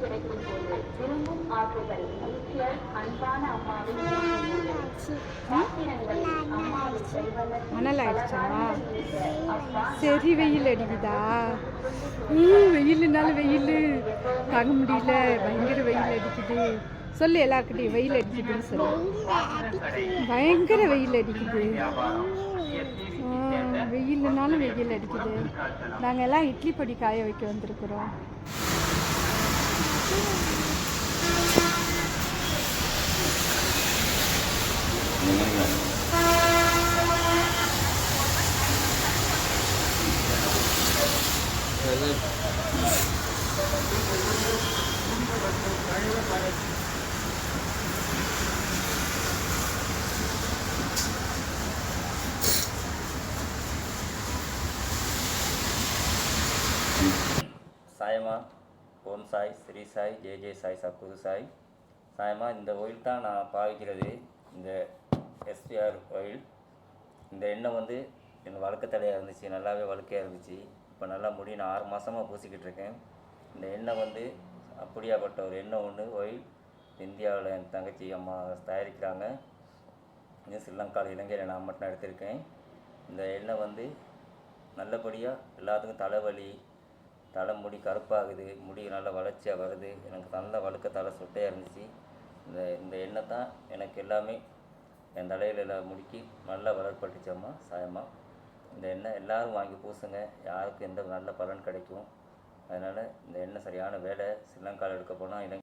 கிடைக்கும் போது விரும்பும் ஆசைகள் ஈஸ்வர் அன்பான அம்மாவின் மணல் ஆயிடுச்சா? சரி, வெயில் அடிக்குதா? வெயிலுனால வெயில் தாங்க முடியல, பயங்கர வெயில் அடிக்குது. சொல்லு எல்லாருக்கிட்டையும், வெயில் அடிக்குதுன்னு சொல்லு. பயங்கர வெயில் அடிக்குது. வெயிலுனாலும் வெயில் அடிக்குது. நாங்கள் எல்லாம் இட்லி பொடி காய வைக்க வந்திருக்கிறோம். சாயமா, ஓம் சாய், ஸ்ரீ சாய், ஜெய ஜெய சாய், சத்குரு சாய். சாயமா, இந்த ஆயில் தான் நான் பாவிக்கிறது. இந்த எஸ்பிஆர் ஆயில். இந்த எண்ணெய் வந்து எனக்கு வழுக்க தடையாக இருந்துச்சு, நல்லாவே வழுக்கையாக இருந்துச்சு. இப்போ நல்லா முடி நான் 6 மாதமாக பூசிக்கிட்டு இருக்கேன். இந்த எண்ணெய் வந்து அப்படியாப்பட்ட ஒரு எண்ணெய் ஒன்று ஆயில் இந்தியாவில் என் தங்கச்சி அம்மா தயாரிக்கிறாங்க. இது ஸ்ரீலங்காவில் இலங்கையில் நான் மட்டும் எடுத்திருக்கேன். இந்த எண்ணெய் வந்து நல்லபடியாக எல்லாத்துக்கும் தலைவலி, தலைமுடி கருப்பாகுது, முடி நல்லா வளர்ச்சியாக வருது. எனக்கு நல்ல வழுக்க தலை சொட்டையாக இருந்துச்சு. இந்த எண்ணெய் தான் எனக்கு எல்லாமே என் தலையில் எல்லாம் முடிக்கி நல்லா வளர்ப்பட்டுச்சம்மா. சாயம்மா, இந்த எண்ணெய் எல்லோரும் வாங்கி பூசுங்க, யாருக்கும் எந்த நல்ல பலன் கிடைக்கும். அதனால் இந்த எண்ணெய் சரியான வேலை. ஸ்ரீலங்காவில் எடுக்க போனால்